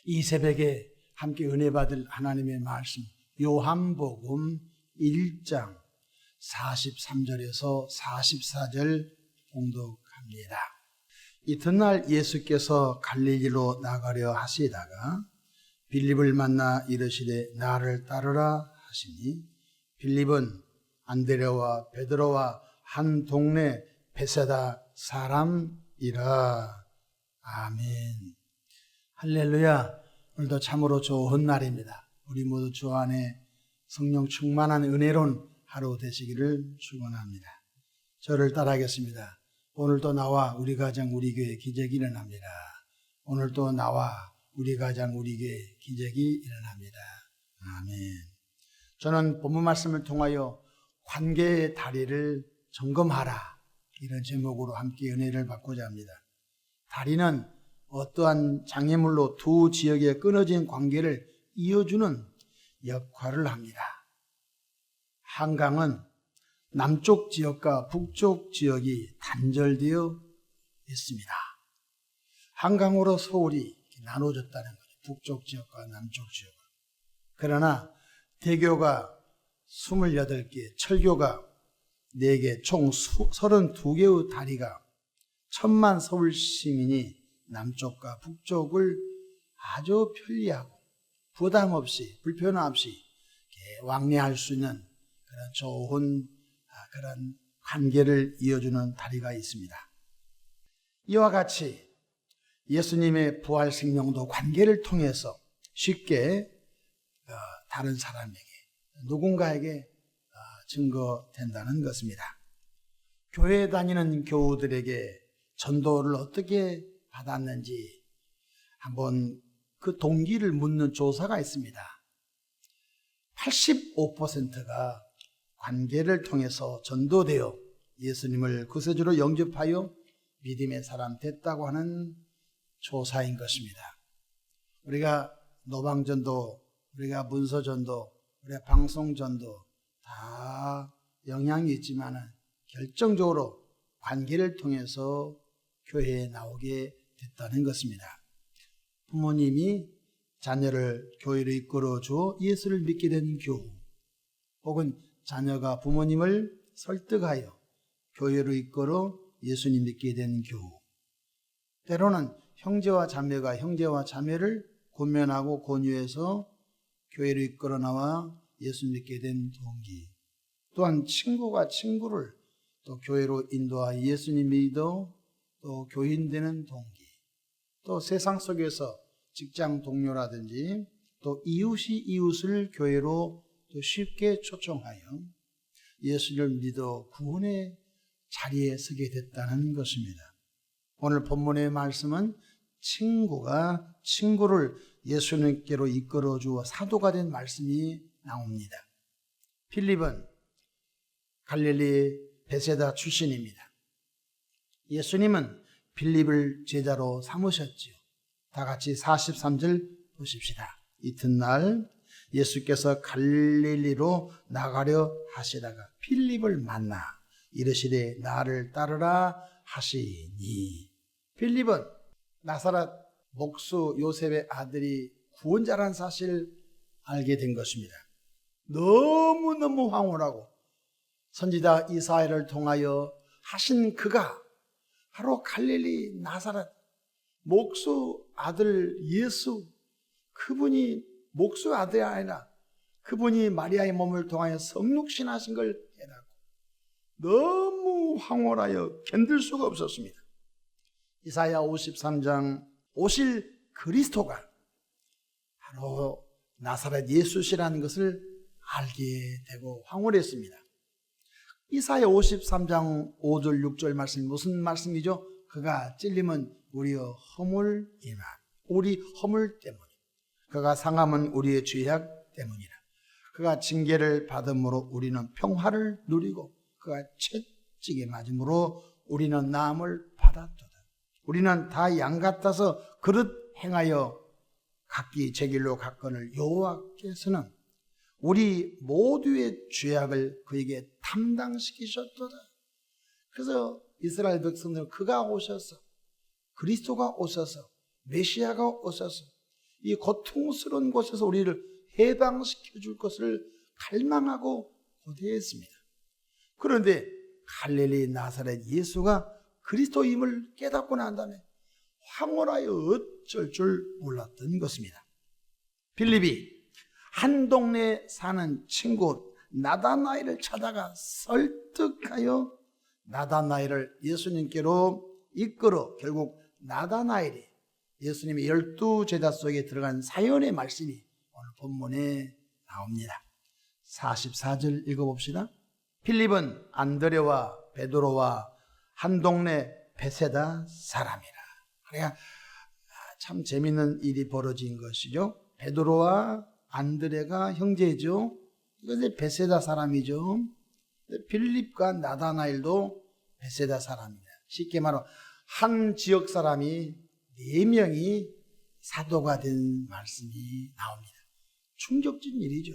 이 새벽에 함께 은혜 받을 하나님의 말씀 요한복음 1장 43절에서 44절 봉독합니다. 이튿날 예수께서 갈릴리로 나가려 하시다가 빌립을 만나 이르시되 나를 따르라 하시니 빌립은 안드레와 베드로와 한 동네 베세다 사람이라. 아멘. 할렐루야. 오늘도 참으로 좋은 날입니다. 우리 모두 주 안에 성령 충만한 은혜로운 하루 되시기를 축원합니다. 저를 따라하겠습니다. 오늘도 나와 우리 가정 우리 교회 기적이 일어납니다. 오늘도 나와 우리 가정 우리 교회 기적이 일어납니다. 아멘. 저는 본문 말씀을 통하여 관계의 다리를 점검하라, 이런 제목으로 함께 은혜를 받고자 합니다. 다리는 어떠한 장애물로 두 지역의 끊어진 관계를 이어주는 역할을 합니다. 한강은 남쪽 지역과 북쪽 지역이 단절되어 있습니다. 한강으로 서울이 나눠졌다는 거죠. 북쪽 지역과 남쪽 지역. 그러나 대교가 28개, 철교가 4개, 총 32개의 다리가 1000만 서울 시민이 남쪽과 북쪽을 아주 편리하고 부담 없이, 불편함 없이 왕래할 수 있는 그런 좋은 그런 관계를 이어주는 다리가 있습니다. 이와 같이 예수님의 부활 생명도 관계를 통해서 쉽게 다른 사람에게, 누군가에게 증거된다는 것입니다. 교회 다니는 교우들에게 전도를 어떻게 받았는지 한번 그 동기를 묻는 조사가 있습니다. 85%가 관계를 통해서 전도되어 예수님을 구세주로 영접하여 믿음의 사람 됐다고 하는 조사인 것입니다. 우리가 노방전도, 우리가 문서전도, 우리가 방송전도 다 영향이 있지만 결정적으로 관계를 통해서 교회에 나오게 됐다는 것입니다. 부모님이 자녀를 교회로 이끌어 주어 예수를 믿게 된 교우, 혹은 자녀가 부모님을 설득하여 교회로 이끌어 예수님 믿게 된 교우, 때로는 형제와 자매가 형제와 자매를 권면하고 권유해서 교회로 이끌어 나와 예수 믿게 된 동기, 또한 친구가 친구를 또 교회로 인도하여 예수님 믿어 또 교인 되는 동기, 또 세상 속에서 직장 동료라든지 또 이웃이 이웃을 교회로 또 쉽게 초청하여 예수를 믿어 구원의 자리에 서게 됐다는 것입니다. 오늘 본문의 말씀은 친구가 친구를 예수님께로 이끌어 주어 사도가 된 말씀이 나옵니다. 빌립은 갈릴리 베세다 출신입니다. 예수님은 빌립을 제자로 삼으셨지요. 다 같이 43절 보십시다. 이튿날 예수께서 갈릴리로 나가려 하시다가 빌립을 만나 이르시되 나를 따르라 하시니. 빌립은 나사렛 목수 요셉의 아들이 구원자라는 사실을 알게 된 것입니다. 너무너무 황홀하고 선지자 이사야를 통하여 하신 그가 바로 갈릴리 나사렛 목수 아들 예수, 그분이 목수 아들이 아니라 그분이 마리아의 몸을 통하여 성육신하신 걸 깨닫고 너무 황홀하여 견딜 수가 없었습니다. 이사야 53장 오실 그리스도가 바로 나사렛 예수시라는 것을 알게 되고 황홀했습니다. 이사야 53장 5절 6절 말씀이 무슨 말씀이죠? 그가 찔림은 우리의 허물이나 우리 허물 때문에, 그가 상함은 우리의 죄악 때문이라. 그가 징계를 받음으로 우리는 평화를 누리고 그가 채찍에 맞음으로 우리는 나음을 받았도다. 우리는 다 양 같아서 그릇 행하여 각기 제 길로 갔거늘 여호와께서는 우리 모두의 죄악을 그에게 담당시키셨도다. 그래서 이스라엘 백성들은 그가 오셔서, 그리스도가 오셔서, 메시아가 오셔서 이 고통스러운 곳에서 우리를 해방시켜 줄 것을 갈망하고 고대했습니다. 그런데 갈릴리 나사렛 예수가 그리스도임을 깨닫고 난 다음에 황홀하여 어쩔 줄 몰랐던 것입니다. 빌립이 한 동네에 사는 친구 나다나엘을 찾아가 설득하여 나다나엘을 예수님께로 이끌어 결국 나다나엘이 예수님의 12제자 속에 들어간 사연의 말씀이 오늘 본문에 나옵니다. 44절 읽어봅시다. 필립은 안드레와 베드로와 한 동네 베세다 사람이라. 그러니까 참 재미있는 일이 벌어진 것이죠. 베드로와 안드레가 형제죠. 이것이 베세다 사람이죠. 필립과 나다나엘도 베세다 사람입니다. 쉽게 말하면 한 지역 사람이 4명이 사도가 된 말씀이 나옵니다. 충격적인 일이죠.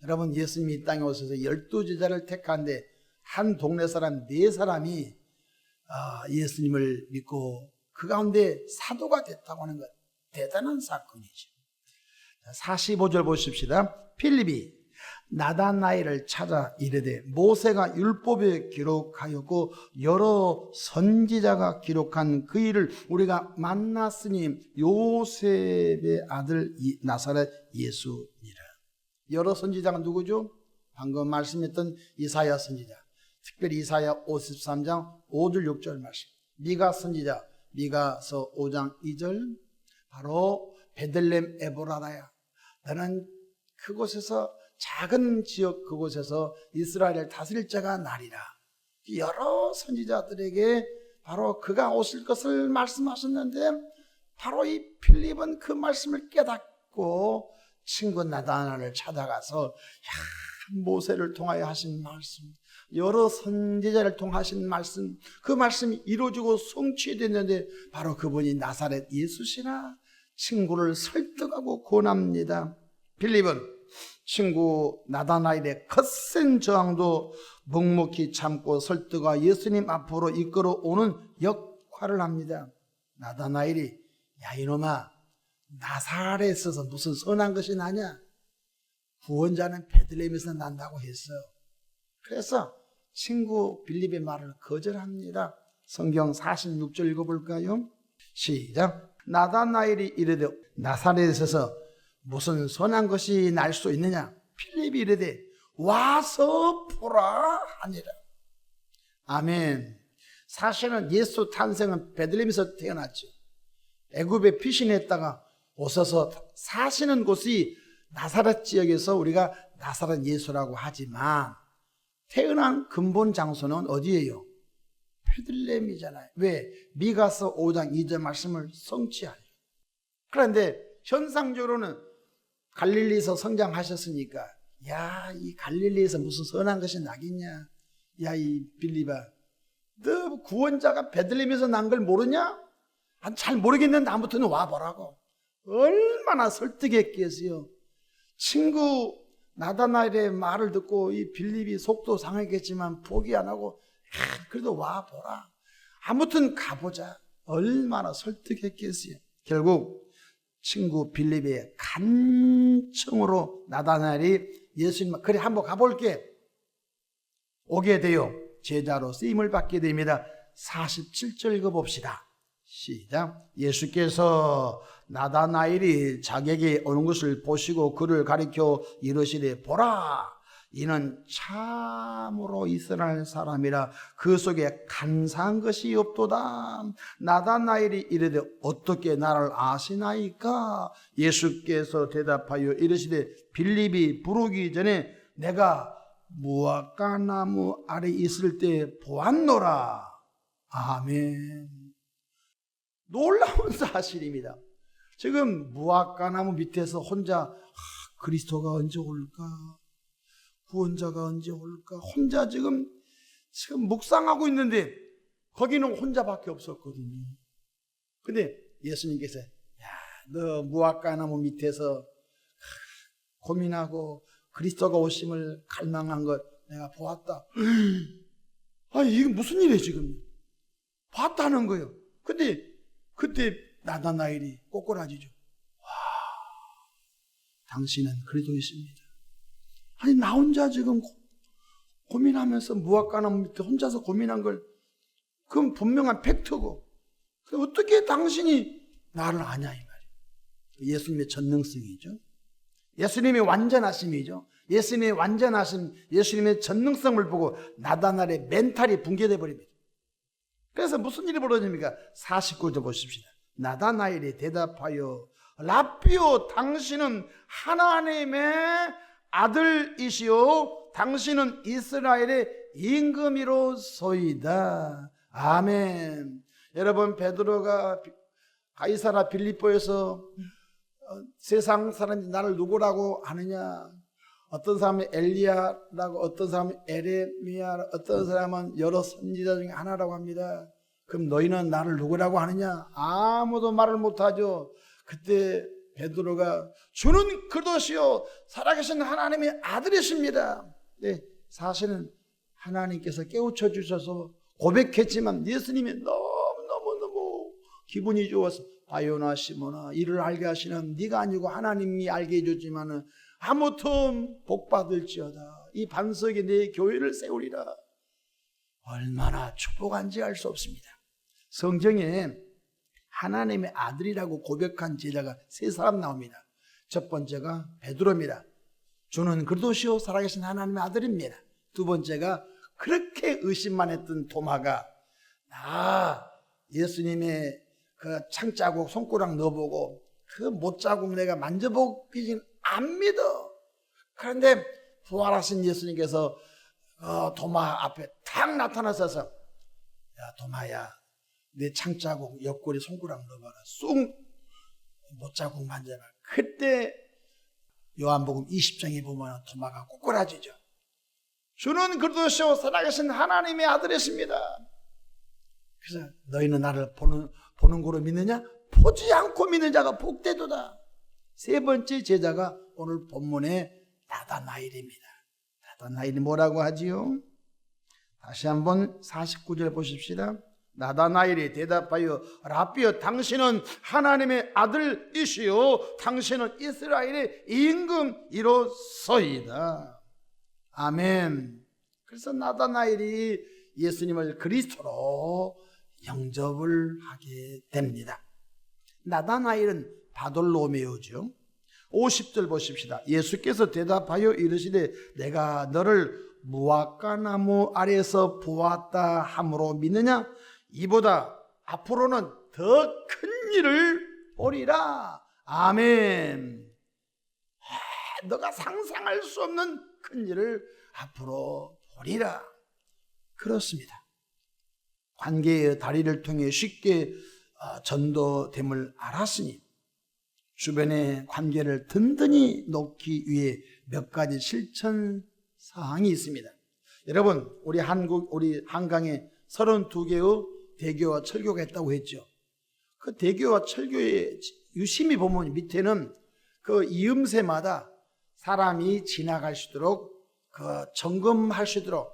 여러분, 예수님이 이 땅에 오셔서 12제자를 택한데 한 동네 사람 4사람이 예수님을 믿고 그 가운데 사도가 됐다고 하는 것, 대단한 사건이죠. 45절 보십시다. 필립이 나다나엘을 찾아 이르되 모세가 율법에 기록하였고 여러 선지자가 기록한 그 일을 우리가 만났으니 요셉의 아들 나사렛 예수니라. 여러 선지자가 누구죠? 방금 말씀했던 이사야 선지자, 특별히 이사야 53장 5절 6절 말씀, 미가 선지자 미가서 5장 2절, 바로 베들레헴 에브라다야, 너는 그곳에서 작은 지역 그곳에서 이스라엘을 다스릴 자가 나리라. 여러 선지자들에게 바로 그가 오실 것을 말씀하셨는데 바로 이 필립은 그 말씀을 깨닫고 친구 나다나엘을 찾아가서 모세를 통하여 하신 말씀, 여러 선지자를 통하신 말씀, 그 말씀이 이루어지고 성취됐는데 바로 그분이 나사렛 예수시라 친구를 설득하고 권합니다. 필립은 친구 나다나엘의 거센 저항도 묵묵히 참고 설득과 예수님 앞으로 이끌어오는 역할을 합니다. 나다나엘이 야 이놈아, 나사렛에서 무슨 선한 것이 나냐? 구원자는 베들레헴에서 난다고 했어요. 그래서 친구 빌립의 말을 거절합니다. 성경 46절 읽어볼까요? 시작. 나다나엘이 이르되 나사렛에서 무슨 선한 것이 날 수 있느냐? 필립이 이르되 와서 보라 하니라. 아멘. 사실은 예수 탄생은 베들레헴에서 태어났죠. 애굽에 피신했다가 오셔서 사시는 곳이 나사렛 지역에서 우리가 나사렛 예수라고 하지만 태어난 근본 장소는 어디예요? 베들레헴이잖아요. 왜? 미가서 5장 2절 말씀을 성취하려. 그런데 현상적으로는 갈릴리에서 성장하셨으니까 야, 이 갈릴리에서 무슨 선한 것이 나겠냐? 야, 이 빌립아, 너 구원자가 베들레헴에서 난 걸 모르냐? 잘 모르겠는데 아무튼 와보라고. 얼마나 설득했겠어요. 친구 나다나엘의 말을 듣고 이 빌립이 속도 상했겠지만 포기 안 하고 그래도 와보라. 아무튼 가보자. 얼마나 설득했겠어요. 결국 친구 빌립의 간청으로 나다나엘이 예수님 그래 한번 가볼게 오게 되어 제자로 쓰임을 받게 됩니다. 47절 읽어봅시다. 시작. 예수께서 나다나엘이 자기에게 오는 것을 보시고 그를 가리켜 이르시되 보라, 이는 참으로 이스라엘 사람이라 그 속에 간사한 것이 없도다. 나다나엘이 이르되 어떻게 나를 아시나이까? 예수께서 대답하여 이르시되 빌립이 부르기 전에 내가 무화과 나무 아래 있을 때 보았노라. 아멘. 놀라운 사실입니다. 지금 무화과 나무 밑에서 혼자 그리스도가 언제 올까? 구원자가 언제 올까? 혼자 지금 묵상하고 있는데 거기는 혼자밖에 없었거든요. 근데 예수님께서 야, 너 무화과 나무 밑에서 고민하고 그리스도가 오심을 갈망한 것 내가 보았다. 이게 무슨 일이에요 지금? 봤다는 거예요. 근데 그때 나다나엘이 꼬꾸라지죠. 와, 당신은 그리스도이십니다. 아니 나 혼자 지금 고민하면서 무화과나무 밑에 혼자서 고민한 걸 그건 분명한 팩트고 어떻게 당신이 나를 아냐 이 말이에요. 예수님의 전능성이죠. 예수님의 완전하심이죠. 예수님의 완전하심, 예수님의 전능성을 보고 나다나엘의 멘탈이 붕괴돼 버립니다. 그래서 무슨 일이 벌어집니까? 49절 보십시다. 나다나엘이 대답하여 라삐오 당신은 하나님의 아들이시오 당신은 이스라엘의 임금이로소이다. 아멘. 여러분 베드로가 가이사라 빌립보에서 세상 사람이 나를 누구라고 하느냐, 어떤 사람은 엘리야라고, 어떤 사람은 에레미야, 어떤 사람은 여러 선지자 중에 하나라고 합니다. 그럼 너희는 나를 누구라고 하느냐? 아무도 말을 못하죠. 그때 베드로가 주는 그리스도시요 살아계신 하나님의 아들이십니다. 네, 사실은 하나님께서 깨우쳐 주셔서 고백했지만 예수님이 너무 기분이 좋아서 바요나 시모나 이를 알게 하시는 네가 아니고 하나님이 알게 해줬지만은 아무튼 복받을지어다. 이 반석에 내 교회를 세우리라. 얼마나 축복한지 알 수 없습니다. 성경에 하나님의 아들이라고 고백한 제자가 세 사람 나옵니다. 첫 번째가 베드로입니다. 주는 그리스도시요 살아계신 하나님의 아들입니다. 두 번째가 그렇게 의심만 했던 도마가 예수님의 그 창자국 손가락 넣어보고 그 못자국 내가 만져보기는 안 믿어. 그런데 부활하신 예수님께서 도마 앞에 탁 나타나셔서 야 도마야 내 창자국 옆구리 손가락 넣어봐라. 쑥 못자국 만져봐. 그때 요한복음 20장에 보면 도마가 꼬꾸라지죠. 주는 그리스도시요 살아계신 하나님의 아들이십니다. 그래서 너희는 나를 보는 거로 믿느냐? 보지 않고 믿는 자가 복되도다. 세 번째 제자가 오늘 본문의 나다나엘입니다. 나다나엘이 뭐라고 하지요? 다시 한번 49절 보십시다. 나다나엘이 대답하여 라삐여 당신은 하나님의 아들이시요 당신은 이스라엘의 임금이로소이다. 아멘. 그래서 나다나엘이 예수님을 그리스도로 영접을 하게 됩니다. 나다나엘은 바돌로메오죠. 50절 보십시다. 예수께서 대답하여 이르시되 내가 너를 무화과나무 아래에서 보았다 함으로 믿느냐? 이보다 앞으로는 더 큰 일을 보리라. 아멘. 너가 상상할 수 없는 큰 일을 앞으로 보리라. 그렇습니다. 관계의 다리를 통해 쉽게 전도됨을 알았으니 주변의 관계를 든든히 놓기 위해 몇 가지 실천 사항이 있습니다. 여러분 우리 한강에 32개의 대교와 철교가 있다고 했죠. 그 대교와 철교에 유심히 보면 밑에는 그 이음새마다 사람이 지나갈 수 있도록 점검할 수 있도록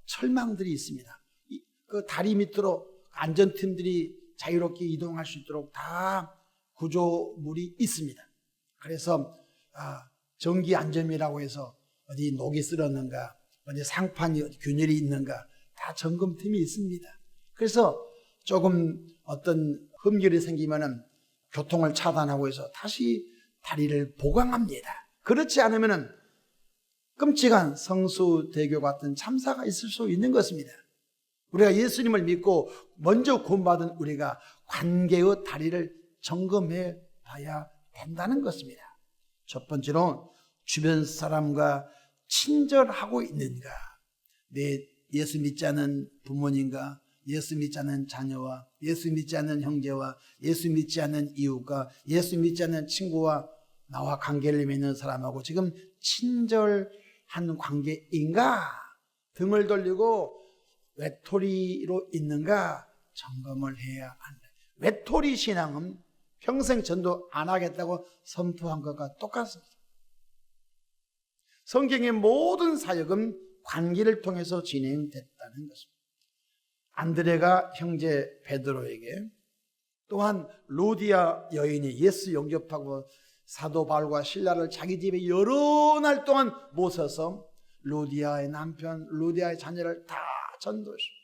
철망들이 있습니다. 그 다리 밑으로 안전팀들이 자유롭게 이동할 수 있도록 다 구조물이 있습니다. 그래서 전기 안전이라고 해서 어디 녹이 쓸었는가, 어디 상판이 균열이 있는가 다 점검팀이 있습니다. 그래서 조금 어떤 흠결이 생기면은 교통을 차단하고 해서 다시 다리를 보강합니다. 그렇지 않으면은 끔찍한 성수대교 같은 참사가 있을 수 있는 것입니다. 우리가 예수님을 믿고 먼저 구원받은 우리가 관계의 다리를 점검해 봐야 된다는 것입니다. 첫 번째로 주변 사람과 친절하고 있는가, 내 예수 믿지 않은 부모님과 예수 믿지 않은 자녀와 예수 믿지 않은 형제와 예수 믿지 않은 이웃과 예수 믿지 않는 친구와 나와 관계를 맺는 사람하고 지금 친절한 관계인가, 등을 돌리고 외톨이로 있는가 점검을 해야 한다. 외톨이 신앙은 평생 전도 안 하겠다고 선포한 것과 똑같습니다. 성경의 모든 사역은 관계를 통해서 진행됐다는 것입니다. 안드레가 형제 베드로에게 또한 로디아 여인이 예수 영접하고 사도 바울과 실라를 자기 집에 여러 날 동안 모셔서 로디아의 남편, 로디아의 자녀를 다 전도했습니다.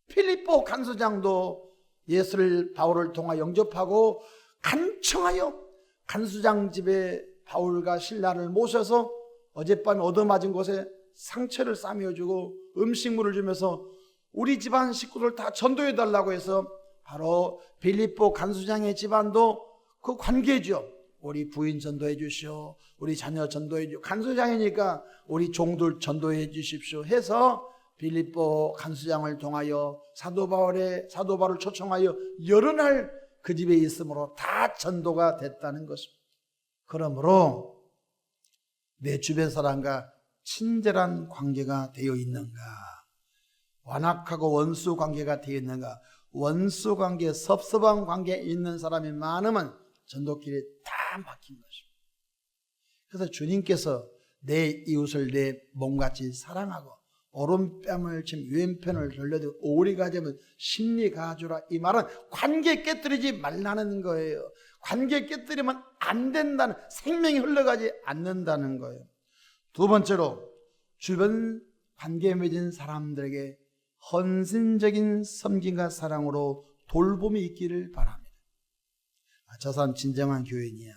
필리포 간수장도 예수를 바울을 통하 영접하고 간청하여 간수장 집에 바울과 실라를 모셔서 어젯밤 얻어맞은 곳에 상처를 싸매어주고 음식물을 주면서 우리 집안 식구들 다 전도해달라고 해서 바로 필리포 간수장의 집안도 그 관계죠. 우리 부인 전도해 주시오, 우리 자녀 전도해 주시오, 간수장이니까 우리 종들 전도해 주십시오 해서 필리포 간수장을 통하여 사도 바울을 초청하여 여러 날 그 집에 있으므로 다 전도가 됐다는 것입니다. 그러므로 내 주변 사람과 친절한 관계가 되어 있는가, 완악하고 원수 관계가 되어 있는가. 원수 관계, 섭섭한 관계에 있는 사람이 많으면 전도길이 다 막힌 것입니다. 그래서 주님께서 내 이웃을 내 몸같이 사랑하고 오른뺨을 침 왼편을 돌려도 오리가 되면 심리 가주라. 이 말은 관계 깨뜨리지 말라는 거예요. 관계 깨뜨리면 안 된다는, 생명이 흘러가지 않는다는 거예요. 두 번째로 주변 관계 맺은 사람들에게 헌신적인 섬김과 사랑으로 돌봄이 있기를 바랍니다. 저 사람 진정한 교인이야.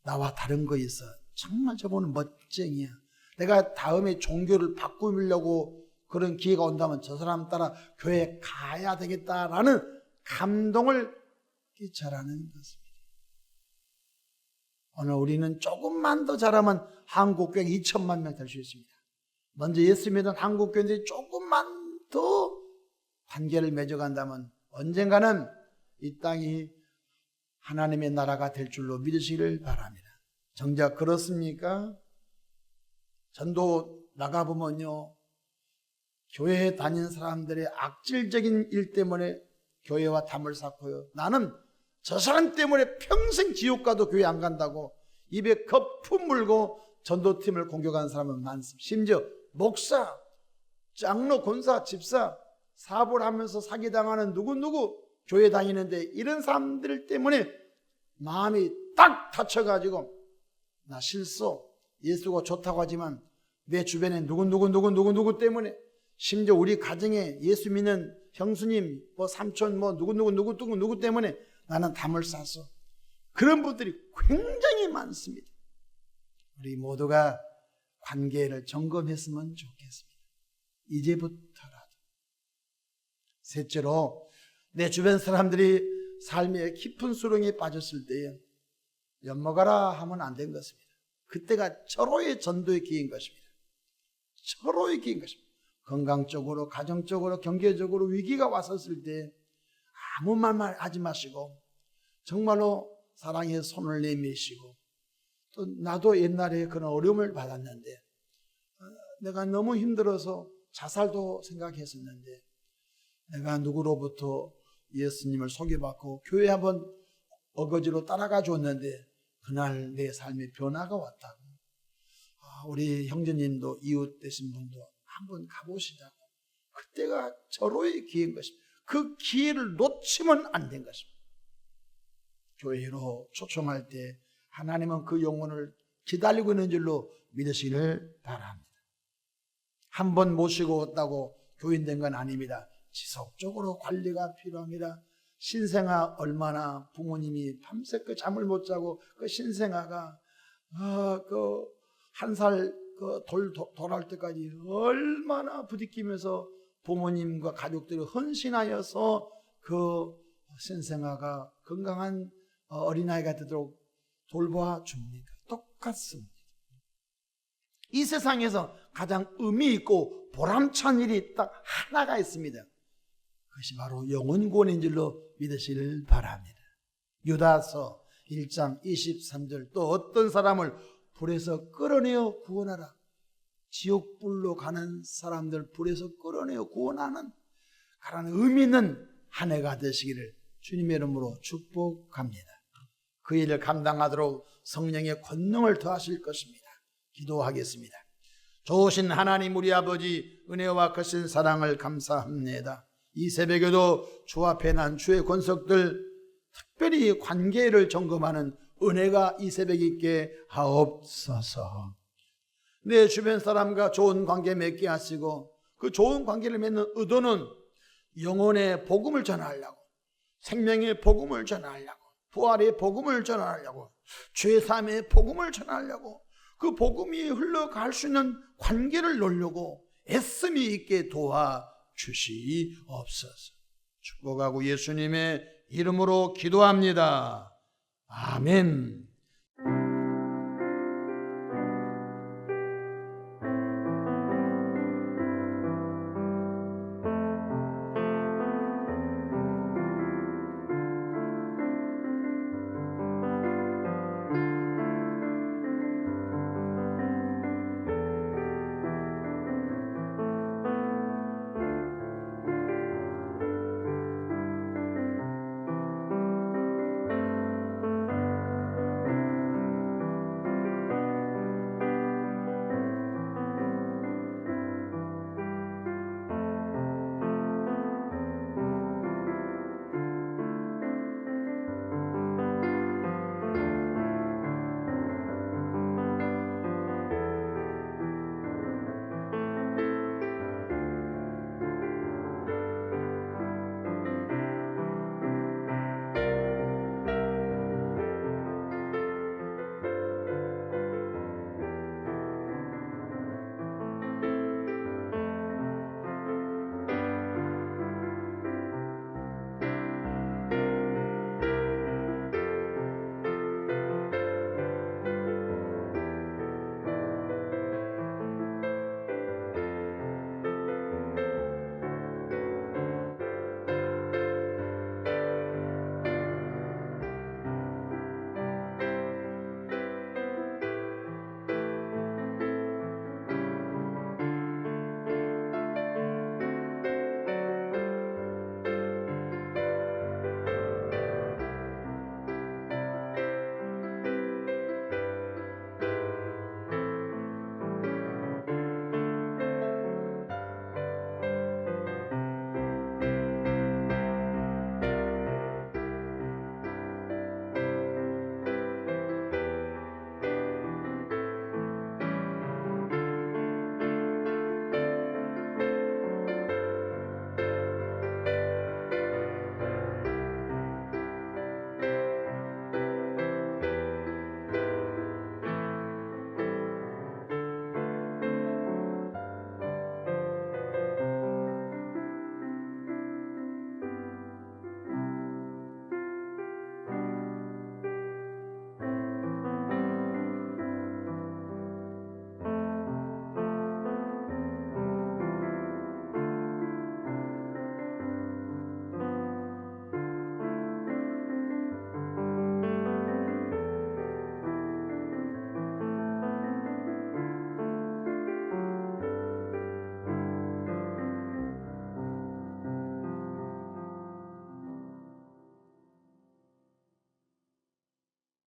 나와 다른 거 있어. 정말 저분은 멋쟁이야. 내가 다음에 종교를 바꾸려고 그런 기회가 온다면 저 사람 따라 교회에 가야 되겠다라는 감동을 끼쳐라는 것입니다. 오늘 우리는 조금만 더 잘하면 한국교회 2천만 명 될 수 있습니다. 먼저 예수 믿는 한국교회들이 조금만 더 관계를 맺어간다면 언젠가는 이 땅이 하나님의 나라가 될 줄로 믿으시기를 바랍니다. 정작 그렇습니까? 전도 나가보면요, 교회에 다니는 사람들의 악질적인 일 때문에 교회와 담을 쌓고요, 나는 저 사람 때문에 평생 지옥 가도 교회 안 간다고 입에 거품 물고 전도팀을 공격하는 사람은 많습니다. 심지어 목사, 장로, 권사, 집사, 사업을 하면서 사기당하는 누구누구 교회 다니는데 이런 사람들 때문에 마음이 딱 다쳐가지고 나 실수, 예수가 좋다고 하지만 내 주변에 누구 때문에, 심지어 우리 가정에 예수 믿는 형수님, 삼촌, 누구 때문에 나는 담을 쌌어. 그런 분들이 굉장히 많습니다. 우리 모두가 관계를 점검했으면 좋겠습니다. 이제부터라도. 셋째로, 내 주변 사람들이 삶의 깊은 수렁에 빠졌을 때에 엿먹어라 하면 안 된 것입니다. 그때가 절호의 전도의 기회인 것입니다. 절호의 기회인 것입니다. 건강적으로, 가정적으로, 경제적으로 위기가 왔었을 때 아무 말만 하지 마시고 정말로 사랑의 손을 내미시고, 또 나도 옛날에 그런 어려움을 받았는데 내가 너무 힘들어서 자살도 생각했었는데 내가 누구로부터 예수님을 소개받고 교회 한번 어거지로 따라가 줬는데 그날 내 삶에 변화가 왔다고. 우리 형제님도 이웃 되신 분도 한번 가보시자고. 그때가 절호의 기회인 것입니다. 그 기회를 놓치면 안 된 것입니다. 교회로 초청할 때 하나님은 그 영혼을 기다리고 있는 줄로 믿으시기를 바랍니다. 한 번 모시고 왔다고 교인된 건 아닙니다. 지속적으로 관리가 필요합니다. 신생아 얼마나 부모님이 밤새 잠을 못 자고 그 신생아가 한 살 돌아올 때까지 얼마나 부딪히면서 부모님과 가족들이 헌신하여서 그 신생아가 건강한 어린아이가 되도록 돌보아 줍니까? 똑같습니다. 이 세상에서 가장 의미 있고 보람찬 일이 딱 하나가 있습니다. 그것이 바로 영혼 구원인 줄로 믿으시길 바랍니다. 유다서 1장 23절, 또 어떤 사람을 불에서 끌어내어 구원하라. 지옥불로 가는 사람들 불에서 끌어내어 구원하는 가라는 의미 있는 한 해가 되시기를 주님의 이름으로 축복합니다. 그 일을 감당하도록 성령의 권능을 더하실 것입니다. 기도하겠습니다. 좋으신 하나님 우리 아버지, 은혜와 크신 사랑을 감사합니다. 이 새벽에도 주 앞에 난 주의 권속들 특별히 관계를 점검하는 은혜가 이 새벽에 있게 하옵소서. 내 주변 사람과 좋은 관계 맺게 하시고 그 좋은 관계를 맺는 의도는 영혼의 복음을 전하려고, 생명의 복음을 전하려고, 부활의 복음을 전하려고, 죄사함의 복음을 전하려고, 그 복음이 흘러갈 수 있는 관계를 놓으려고 애씀이 있게 도와주시옵소서. 축복하고 예수님의 이름으로 기도합니다. 아멘.